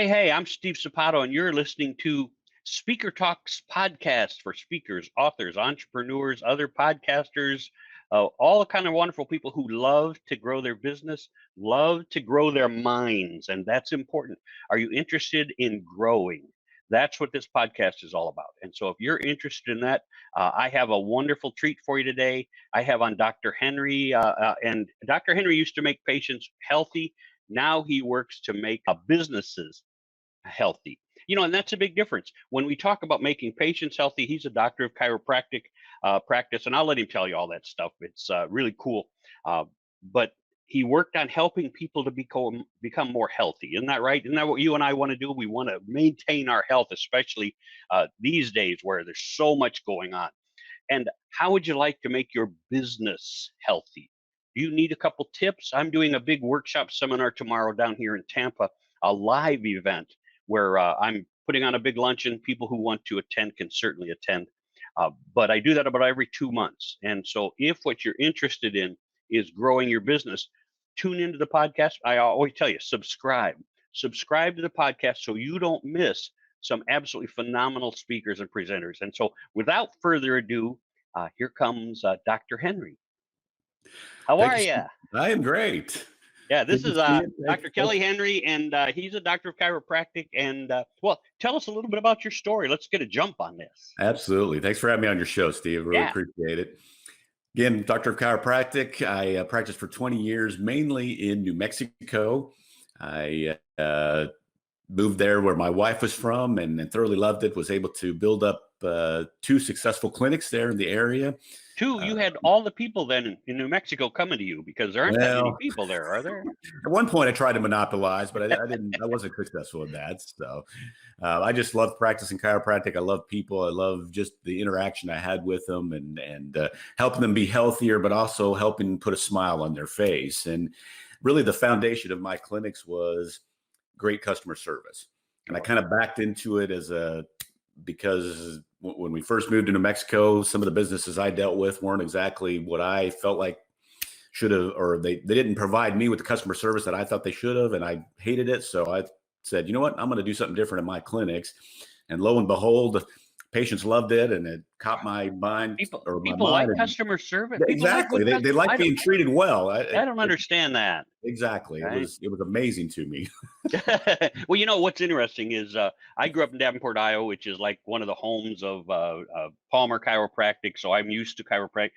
Hey, I'm Steve Sapato, and you're listening to Speaker Talks podcast for speakers, authors, entrepreneurs, other podcasters, all kind of wonderful people who love to grow their business, love to grow their minds, and that's important. Are you interested in growing? That's what this podcast is all about. And so, if you're interested in that, I have a wonderful treat for you today. I have on Dr. Henry, and Dr. Henry used to make patients healthy. Now he works to make businesses healthy. And that's a big difference. When we talk about making patients healthy, he's a doctor of chiropractic practice, and I'll let him tell you all that stuff. It's really cool. But he worked on helping people to become more healthy. Isn't that right? Isn't that what you and I want to do? We want to maintain our health, especially these days where there's so much going on. And how would you like to make your business healthy? Do you need a couple tips? I'm doing a big workshop seminar tomorrow down here in Tampa, a live event where I'm putting on a big luncheon. People who want to attend can certainly attend. But I do that about every 2 months. And so if what you're interested in is growing your business, tune into the podcast. I always tell you, subscribe. Subscribe to the podcast so you don't miss some absolutely phenomenal speakers and presenters. And so without further ado, here comes Dr. Henry. How Thank are you. you? I am great. Yeah, this Good is to see you. Dr. Kelly Henry, and he's a doctor of chiropractic. And well, tell us a little bit about your story. Let's get a jump on this. Absolutely. Thanks for having me on your show, Steve. Really Yeah. appreciate it. Again, doctor of chiropractic. I practiced for 20 years, mainly in New Mexico. I moved there where my wife was from and thoroughly loved it. Was able to build up 2 successful clinics there in the area. You had all the people then in New Mexico coming to you because there aren't that many people there, are there? At one point, I tried to monopolize, but I didn't. I wasn't successful in that. So, I just love practicing chiropractic. I love people. I love just the interaction I had with them and helping them be healthier, but also helping put a smile on their face. And really, the foundation of my clinics was great customer service. And I kind of backed into it because when we first moved to New Mexico, some of the businesses I dealt with weren't exactly what I felt like should have, or they didn't provide me with the customer service that I thought they should have. And I hated it. So I said, you know what, I'm going to do something different in my clinics. And lo and behold, patients loved it, and it caught my mind. People mind like customer service. Exactly. They like being treated well. I don't understand that. Exactly. Right? It was amazing to me. Well, what's interesting is I grew up in Davenport, Iowa, which is like one of the homes of Palmer Chiropractic. So I'm used to chiropractic.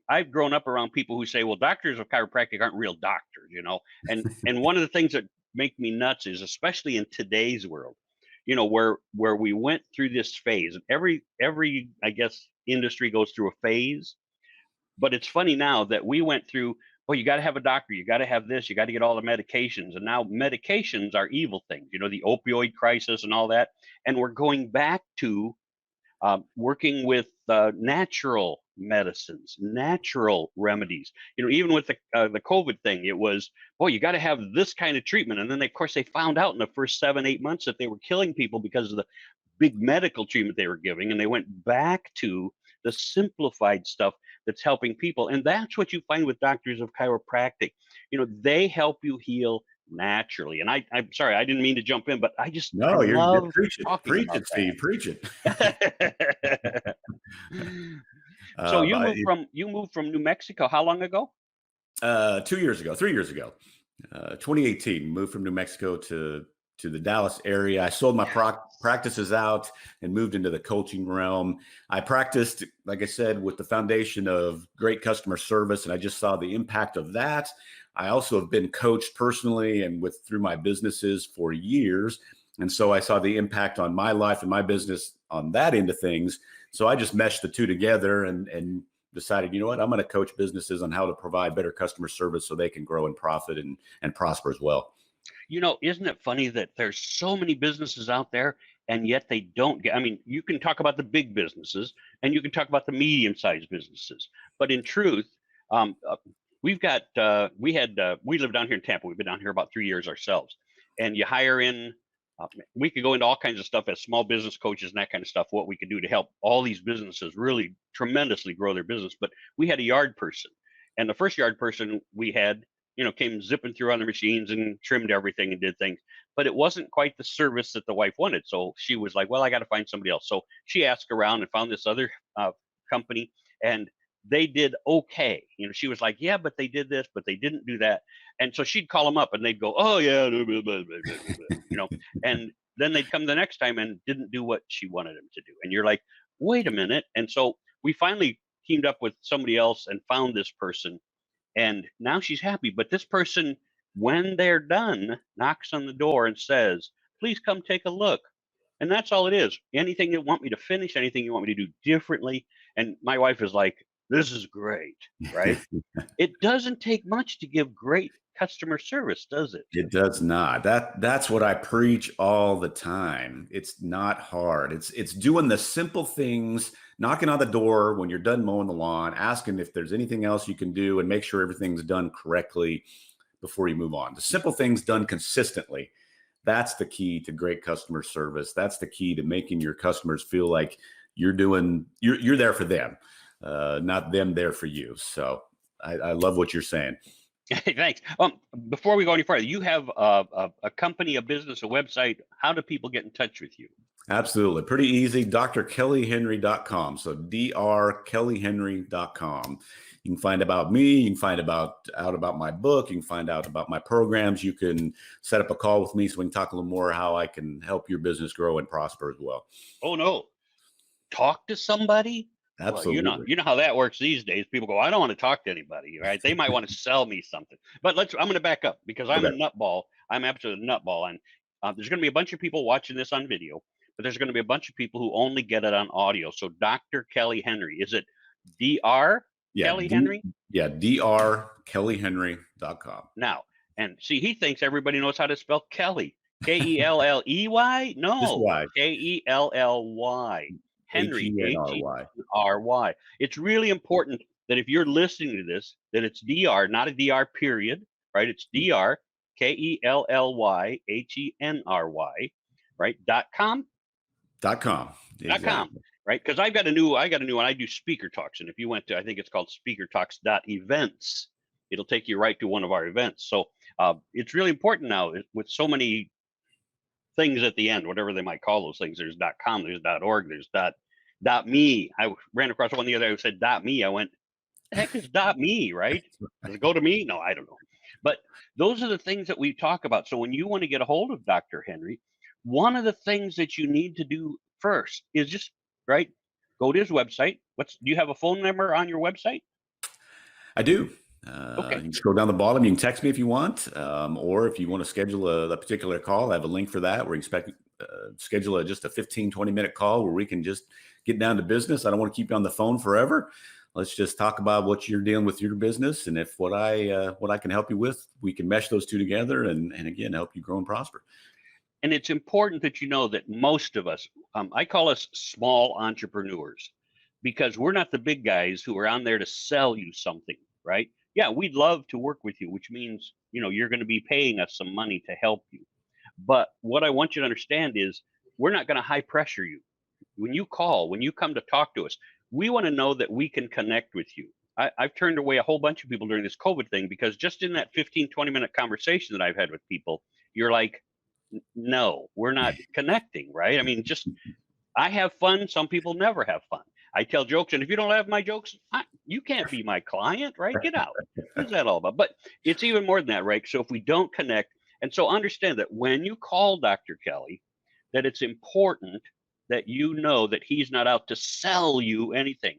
I've grown up around people who say, well, doctors of chiropractic aren't real doctors, And one of the things that make me nuts is, especially in today's world, where we went through this phase. Every I guess industry goes through a phase, but it's funny now that we went through. Well, you got to have a doctor. You got to have this. You got to get all the medications, and now medications are evil things. The opioid crisis and all that. And we're going back to working with natural medicines, natural remedies. Even with the COVID thing, it was, boy, you got to have this kind of treatment. And then, of course, they found out in the first 7-8 months that they were killing people because of the big medical treatment they were giving. And they went back to the simplified stuff that's helping people. And that's what you find with doctors of chiropractic. They help you heal naturally. And I'm sorry, I didn't mean to jump in, but I love preach it, Steve. Preach it. So you moved from New Mexico how long ago? 3 years ago, 2018. Moved from New Mexico to the Dallas area. I sold my practices out and moved into the coaching realm. I practiced, like I said, with the foundation of great customer service, and I just saw the impact of that. I also have been coached personally and through my businesses for years. And so I saw the impact on my life and my business on that end of things. So I just meshed the two together and decided, you know what, I'm going to coach businesses on how to provide better customer service so they can grow and profit and prosper as well. Isn't it funny that there's so many businesses out there and yet they don't get, you can talk about the big businesses and you can talk about the medium-sized businesses, but in truth, we live down here in Tampa. We've been down here about 3 years ourselves, and you hire in, we could go into all kinds of stuff as small business coaches and that kind of stuff, what we could do to help all these businesses really tremendously grow their business. But we had a yard person, and the first yard person we had came zipping through on the machines and trimmed everything and did things, but it wasn't quite the service that the wife wanted. So she was like, well, I got to find somebody else. So she asked around and found this other company, and they did okay. She was like, yeah, but they did this, but they didn't do that. And so she'd call them up and they'd go, oh yeah, blah, blah, blah, blah, blah, and then they'd come the next time and didn't do what she wanted them to do. And you're like, wait a minute. And so we finally teamed up with somebody else and found this person, and now she's happy. But this person, when they're done, knocks on the door and says, please come take a look. And that's all it is. Anything you want me to finish, anything you want me to do differently. And my wife is like, this is great, right? It doesn't take much to give great customer service, does it? It does not. That's what I preach all the time. It's not hard. It's doing the simple things, knocking on the door when you're done mowing the lawn, asking if there's anything else you can do, and make sure everything's done correctly before you move on. The simple things done consistently. That's the key to great customer service. That's the key to making your customers feel like you're there for them, not them there for you. So I love what you're saying. Thanks. Before we go any further, you have a company, a business, a website. How do people get in touch with you? Absolutely. Pretty easy. drkellyhenry.com. So drkellyhenry.com. You can find about me. You can find out about my book. You can find out about my programs. You can set up a call with me so we can talk a little more how I can help your business grow and prosper as well. Oh, no. Talk to somebody? Absolutely. Well, you know how that works these days. People go, I don't want to talk to anybody, right? They might want to sell me something. But I'm going to back up because I'm a nutball. I'm absolutely a nutball. And there's going to be a bunch of people watching this on video, but there's going to be a bunch of people who only get it on audio. So Dr. Kelly Henry, is it Dr. Kelly Henry? Yeah, drkellyhenry.com. Now, and see, he thinks everybody knows how to spell Kelly. Kelley? No, Kelly. Henry, Henry. It's really important that if you're listening to this, that it's DR, not a DR period, right? It's DR, KELLYHENRY, right? .com. Exactly. Right? Because I got a new one. I do Speaker Talks, and if you went to, I think it's called speakertalks.events, it'll take you right to one of our events. So it's really important now with so many things at the end, whatever they might call those things. There's .com, there's .org, there's .me. I ran across one the other day who said .me. I went, the heck is .me, right? Does it go to me? No, I don't know. But those are the things that we talk about. So when you want to get a hold of Dr. Henry, one of the things that you need to do first is just, right, go to his website. Do you have a phone number on your website? I do. Okay. You can scroll down the bottom. You can text me if you want, or if you want to schedule a particular call, I have a link for that where you can schedule just a 15, 20-minute call where we can just get down to business. I don't want to keep you on the phone forever. Let's just talk about what you're dealing with your business, and if what I can help you with, we can mesh those two together and again, help you grow and prosper. And it's important that you know that most of us, I call us small entrepreneurs, because we're not the big guys who are on there to sell you something, right? Yeah, we'd love to work with you, which means, you're going to be paying us some money to help you. But what I want you to understand is we're not going to high pressure you. When you call, when you come to talk to us, we want to know that we can connect with you. I've turned away a whole bunch of people during this COVID thing because just in that 15, 20-minute conversation that I've had with people, you're like, no, we're not connecting, right? I mean, I have fun. Some people never have fun. I tell jokes, and if you don't have my jokes, you can't be my client, right? Get out. What's that all about? But it's even more than that, right? So if we don't connect, and so understand that when you call Dr. Kelly, that it's important that you know that he's not out to sell you anything.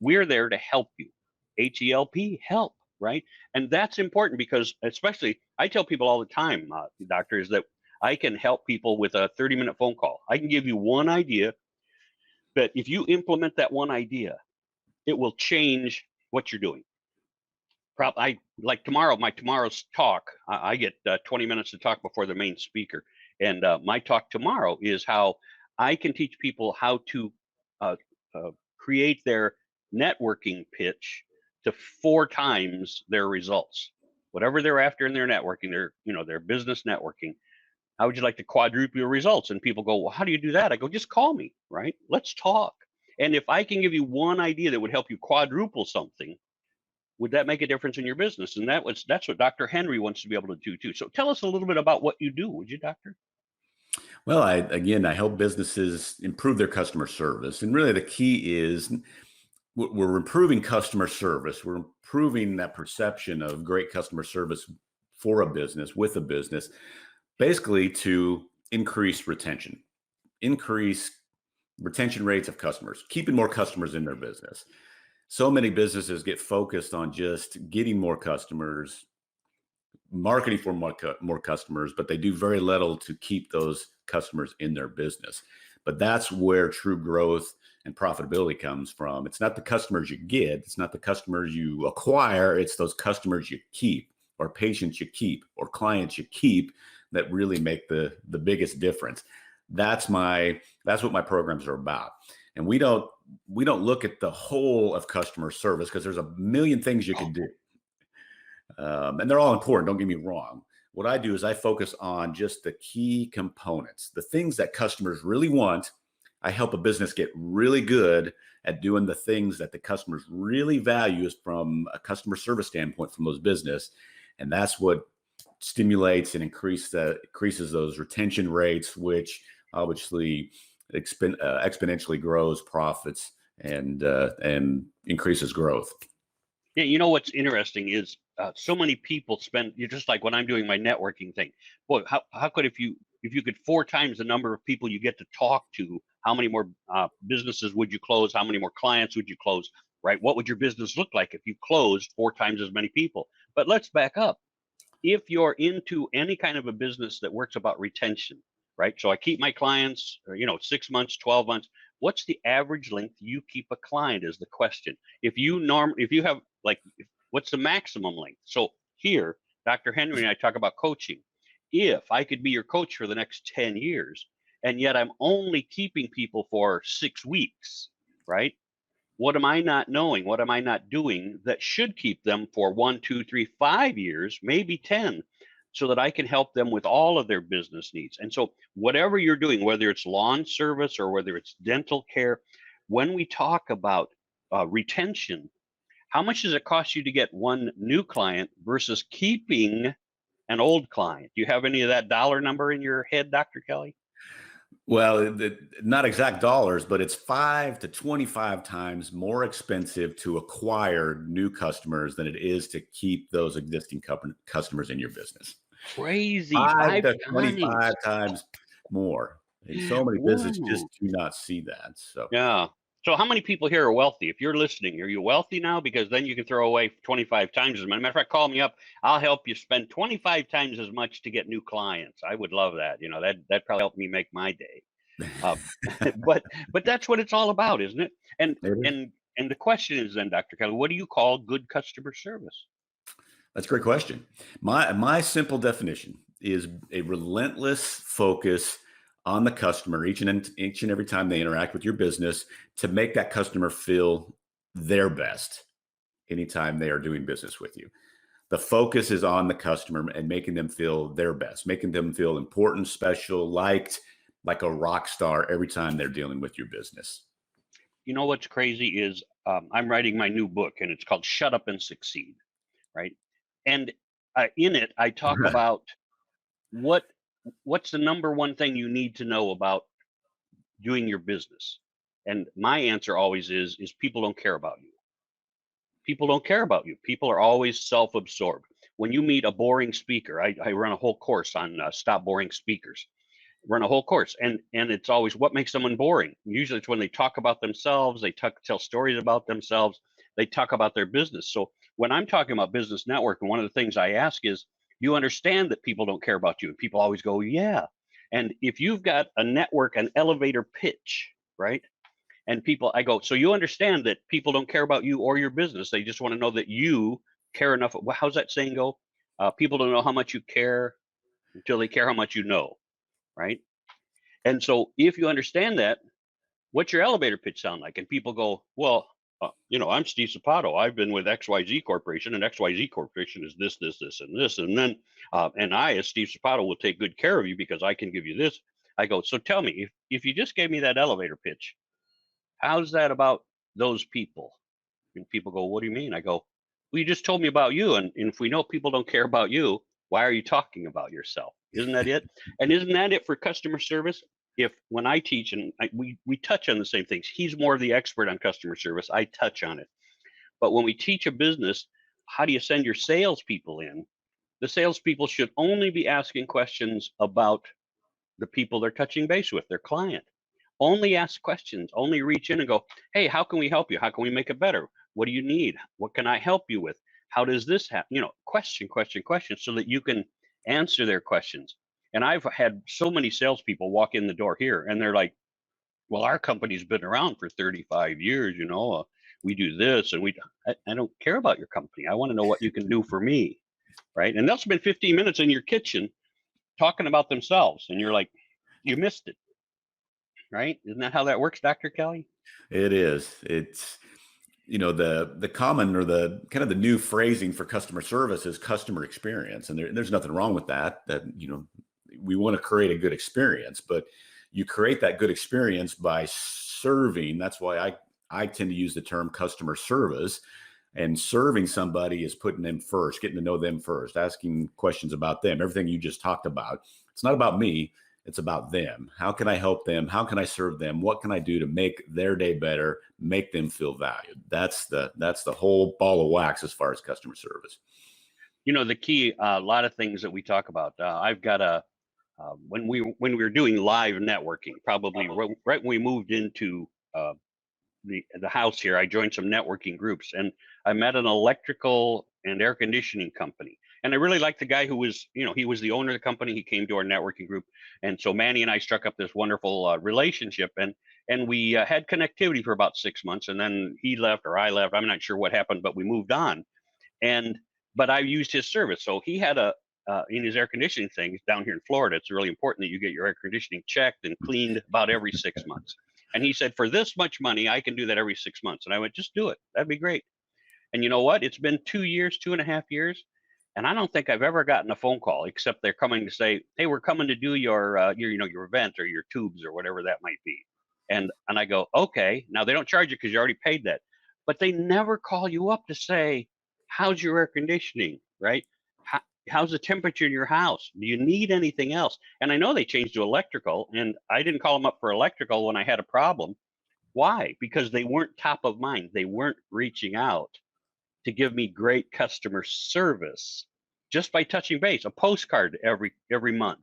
We're there to help you. H-E-L-P, help, right? And that's important because, especially, I tell people all the time, doctor, is that I can help people with a 30-minute phone call. I can give you one idea, but if you implement that one idea, it will change what you're doing. Like tomorrow's talk, I get 20 minutes to talk before the main speaker. And my talk tomorrow is how I can teach people how to create their networking pitch to 4 times their results. Whatever they're after in their networking, their business networking. How would you like to quadruple your results? And people go, well, how do you do that? I go, just call me, right? Let's talk. And if I can give you one idea that would help you quadruple something, would that make a difference in your business? And that's what Dr. Henry wants to be able to do too. So tell us a little bit about what you do, would you, Doctor? Well, I help businesses improve their customer service. And really the key is we're improving customer service. We're improving that perception of great customer service for a business, with a business, basically to increase retention rates of customers, keeping more customers in their business. So many businesses get focused on just getting more customers, marketing for more customers, but they do very little to keep those customers in their business. But that's where true growth and profitability comes from. It's not the customers you get, it's not the customers you acquire, it's those customers you keep, or patients you keep, or clients you keep, that really make the biggest difference. That's what my programs are about. And we don't look at the whole of customer service, because there's a million things you could do. And they're all important, don't get me wrong. What I do is I focus on just the key components, the things that customers really want. I help a business get really good at doing the things that the customers really value from a customer service standpoint from those business. And that's what stimulates and increases those retention rates, which obviously exponentially grows profits and increases growth. Yeah, you know what's interesting is so many people you're just like when I'm doing my networking thing. Boy, how could if you could 4 times the number of people you get to talk to, how many more businesses would you close? How many more clients would you close? Right? What would your business look like if you closed 4 times as many people? But let's back up. If you're into any kind of a business that works about retention, right? So I keep my clients, 6 months, 12 months. What's the average length you keep a client is the question. If you have what's the maximum length? So here, Dr. Henry and I talk about coaching. If I could be your coach for the next 10 years, and yet I'm only keeping people for 6 weeks, right? What am I not knowing? What am I not doing that should keep them for 1, 2, 3, 5 years, maybe 10, so that I can help them with all of their business needs? And so whatever you're doing, whether it's lawn service or whether it's dental care, when we talk about retention, how much does it cost you to get one new client versus keeping an old client? Do you have any of that dollar number in your head, Dr. Kelly? Well, not exact dollars, but it's 5 to 25 times more expensive to acquire new customers than it is to keep those existing customers in your business. Crazy. 5 5 to times. 25 times more. And so many businesses just Whoa. do not see that. So Yeah. So how many people here are wealthy? If you're listening, are you wealthy now? Because then you can throw away 25 times as much. Matter of fact, call me up. I'll help you spend 25 times as much to get new clients. I would love that. That probably helped me make my day. Uh, but that's what it's all about, isn't it? And it is. and the question is then, Dr. Kelly, what do you call good customer service? That's a great question. My simple definition is a relentless focus on the customer each and every time they interact with your business, to make that customer feel their best anytime they are doing business with you. The focus is on the customer and making them feel their best, making them feel important, special, liked, like a rock star every time they're dealing with your business. You know what's crazy is I'm writing my new book, and it's called Shut Up and Succeed, right? And in it, I talk about what's the number one thing you need to know about doing your business. And my answer always is people don't care about you. People don't care about you. People are always self-absorbed. When you meet a boring speaker, I run a whole course on stop boring speakers. Run a whole course, and it's always what makes someone boring. Usually, it's when they talk about themselves, they tell stories about themselves, they talk about their business. So when I'm talking about business networking, one of the things I ask is, you understand that people don't care about you? And people always go, yeah. And if you've got a network, an elevator pitch, right? And I go, so you understand that people don't care about you or your business. They just want to know that you care enough. Well, how's that saying go? People don't know how much you care until they care how much you know, right? And so if you understand that, what's your elevator pitch sound like? And people go, well, I'm Steve Sapato. I've been with XYZ Corporation, and XYZ Corporation is this, this, this, and this. And then, and I, as Steve Sapato, will take good care of you because I can give you this. I go, so tell me, if you just gave me that elevator pitch, how's that about those people? And people go, what do you mean? I go, well, you just told me about you. And if we know people don't care about you, why are you talking about yourself? Isn't that it? And isn't that it for customer service? If when I teach and we touch on the same things, he's more of the expert on customer service. I touch on it. But when we teach a business, how do you send your salespeople in? The salespeople should only be asking questions about the people they're touching base with, their client. Only ask questions, only reach in and go, hey, how can we help you? How can we make it better? What do you need? What can I help you with? How does this happen? Question, so that you can answer their questions. And I've had so many salespeople walk in the door here and they're like, well, our company's been around for 35 years, we do this and I don't care about your company. I want to know what you can do for me. Right. And they'll spend 15 minutes in your kitchen talking about themselves. And you're like, you missed it. Right. Isn't that how that works, Dr. Kelly? It is. It's, the common or the kind of the new phrasing for customer service is customer experience. And there's nothing wrong with that, we want to create a good experience, but you create that good experience by serving. That's why I tend to use the term customer service, and serving somebody is putting them first, getting to know them first, asking questions about them, everything you just talked about. It's not about me. It's about them. How can I help them? How can I serve them? What can I do to make their day better, make them feel valued? That's the whole ball of wax as far as customer service. The key, a lot of things that we talk about. I've got when we were doing live networking, probably right when we moved into the house here, I joined some networking groups and I met an electrical and air conditioning company. And I really liked the guy who was, he was the owner of the company. He came to our networking group. And so Manny and I struck up this wonderful relationship and we had connectivity for about 6 months. And then he left or I left. I'm not sure what happened, but we moved on. But I used his service. So he had in his air conditioning things down here in Florida, it's really important that you get your air conditioning checked and cleaned about every 6 months. And he said, for this much money, I can do that every 6 months. And I went, just do it. That'd be great. And you know what? It's been 2 years, 2.5 years. And I don't think I've ever gotten a phone call except they're coming to say, hey, we're coming to do your event or your tubes or whatever that might be. And I go, okay. Now they don't charge you because you already paid that. But they never call you up to say, how's your air conditioning, right? How's the temperature in your house? Do you need anything else? And I know they changed to electrical, and I didn't call them up for electrical when I had a problem. Why? Because they weren't top of mind. They weren't reaching out to give me great customer service just by touching base. A postcard every month,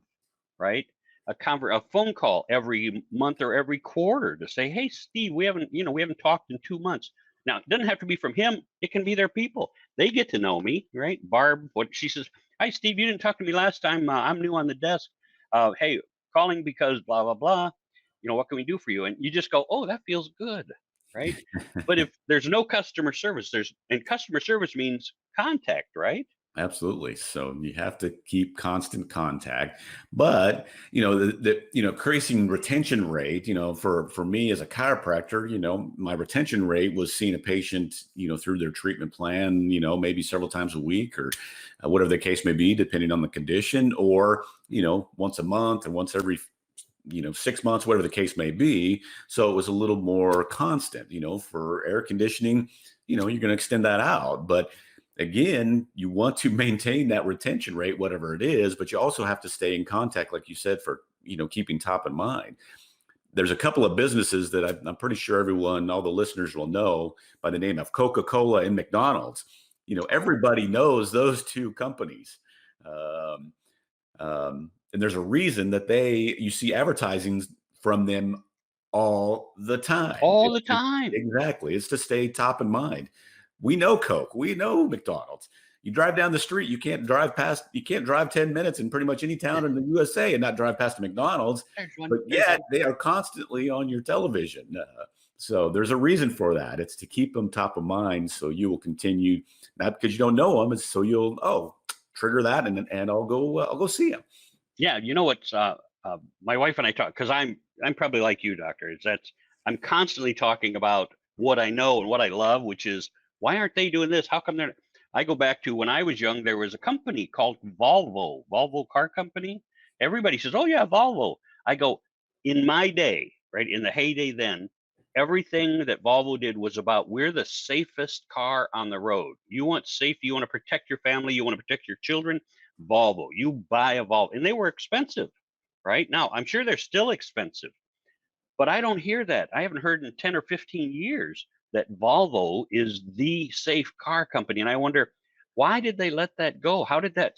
right? A phone call every month or every quarter to say, hey, Steve, we haven't talked in 2 months. Now, it doesn't have to be from him. It can be their people. They get to know me, right? Barb, she says, hi, Steve, you didn't talk to me last time. I'm new on the desk. Hey, calling because blah, blah, blah. What can we do for you? And you just go, oh, that feels good, right? But if there's no customer service, and customer service means contact, right? Absolutely. So you have to keep constant contact, but increasing retention rate, for me as a chiropractor, my retention rate was seeing a patient, through their treatment plan, maybe several times a week or whatever the case may be, depending on the condition, or, once a month or once every 6 months, whatever the case may be. So it was a little more constant, for air conditioning, you're going to extend that out. But again, you want to maintain that retention rate, whatever it is, but you also have to stay in contact, like you said, for, keeping top of mind. There's a couple of businesses that I'm pretty sure all the listeners will know by the name of Coca-Cola and McDonald's. Everybody knows those two companies. And there's a reason that you see advertising from them all the time. All the time. Exactly. It's to stay top of mind. We know Coke. We know McDonald's. You drive down the street, you can't drive 10 minutes in pretty much any town in the USA and not drive past a McDonald's. But yet they are constantly on your television. So there's a reason for that. It's to keep them top of mind. So you will continue, not because you don't know them, it's so you'll, trigger that and I'll go see them. Yeah. You know what's, my wife and I talk, because I'm probably like you, doctor, I'm constantly talking about what I know and what I love, which is, why aren't they doing this? How come they're? I go back to when I was young, there was a company called Volvo Car Company. Everybody says, oh yeah, Volvo. I go, in my day, right, in the heyday then, everything that Volvo did was about, we're the safest car on the road. You want safety, you want to protect your family, you want to protect your children, Volvo. You buy a Volvo. And they were expensive, right? Now, I'm sure they're still expensive, but I don't hear that. I haven't heard in 10 or 15 years that Volvo is the safe car company. And I wonder, why did they let that go? How did that